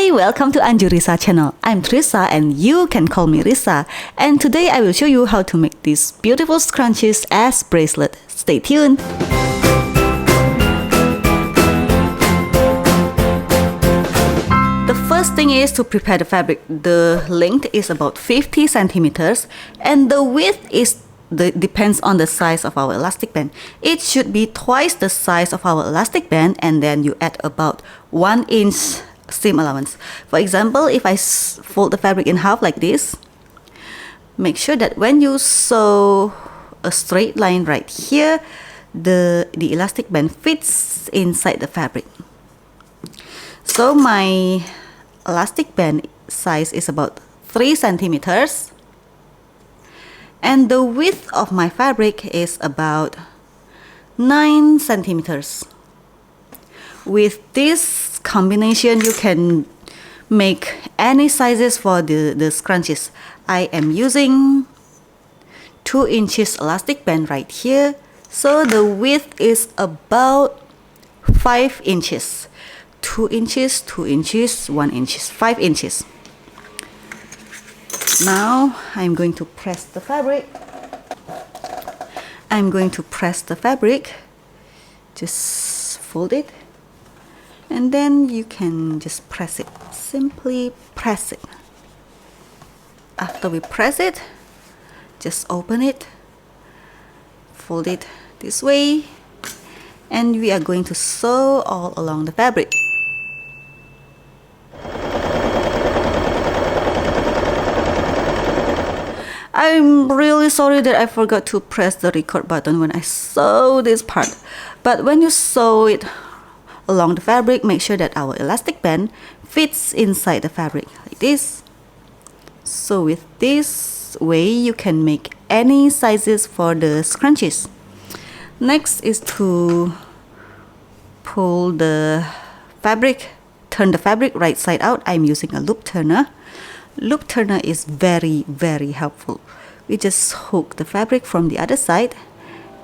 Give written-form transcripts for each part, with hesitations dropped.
Hi, welcome to Anju Risa channel. I'm Trisa and you can call me Risa. And today I will show you how to make these beautiful scrunchies as bracelet. Stay tuned. The first thing is to prepare the fabric. The length is about 50 centimeters and the width depends on the size of our elastic band. It should be twice the size of our elastic band, and then you add about 1 inch seam allowance. For example, if I fold the fabric in half like this, make sure that when you sew a straight line right here, the elastic band fits inside the fabric. So my elastic band size is about 3 centimeters. And the width of my fabric is about 9 centimeters. With this combination, you can make any sizes for the scrunchies. I am using 2 inches elastic band right here. So the width is about 5 inches. 2 inches, 2 inches, 1 inch, 5 inches. Now I'm going to press the fabric. Just fold it, and then you can just press it. Simply press it. After we press it, just open it, fold it this way, and we are going to sew all along the fabric. I'm really sorry that I forgot to press the record button when I sew this part. But when you sew it along the fabric, make sure that our elastic band fits inside the fabric like this. So with this way, you can make any sizes for the scrunchies. Next is to pull the fabric, turn the fabric right side out. I'm using a loop turner. Loop turner is very helpful. We just hook the fabric from the other side,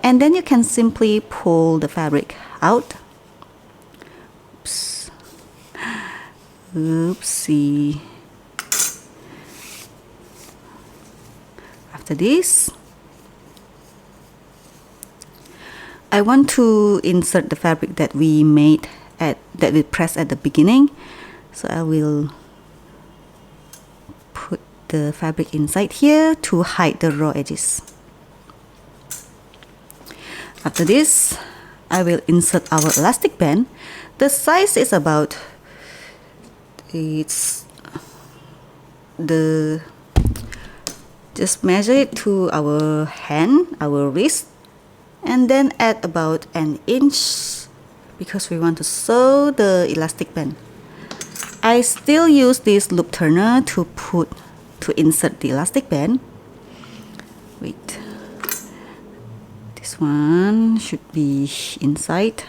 and then you can simply pull the fabric out. Oops. Oopsie. After this, I want to insert the fabric that we pressed at the beginning. So I will put the fabric inside here to hide the raw edges. After this, I will insert our elastic band. The size is about, just measure it to our hand, our wrist, and then add about 1 inch because we want to sew the elastic band. I still use this loop turner to insert the elastic band. Wait, this one should be inside.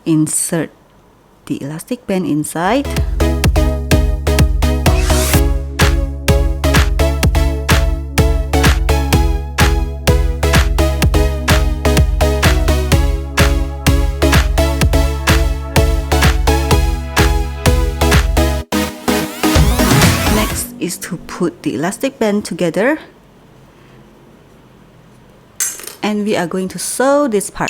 Insert the elastic band inside. Is to put the elastic band together, and we are going to sew this part.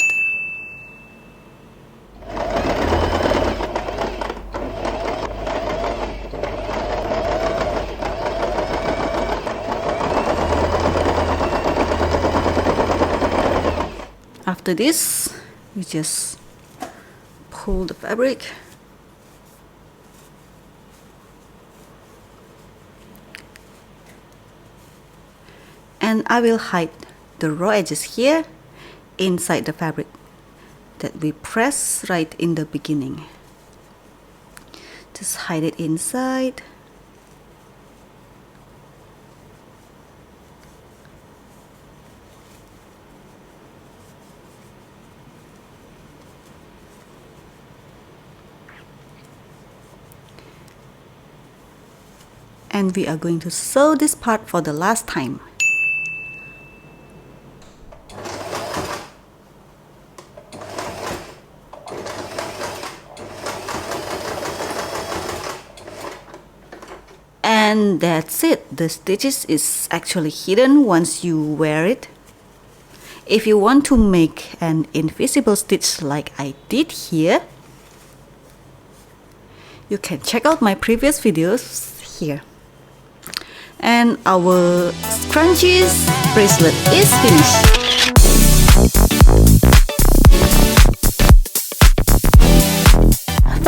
After this, we just pull the fabric. And I will hide the raw edges here inside the fabric that we press right in the beginning. Just hide it inside. And we are going to sew this part for the last time. And that's it. The stitches is actually hidden once you wear it. If you want to make an invisible stitch like I did here, you can check out my previous videos here. And our Scrunchies bracelet is finished.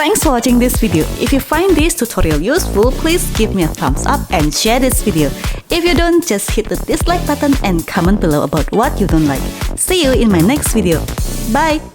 Thanks for watching this video. If you find this tutorial useful, please give me a thumbs up and share this video. If you don't, just hit the dislike button and comment below about what you don't like. See you in my next video. Bye!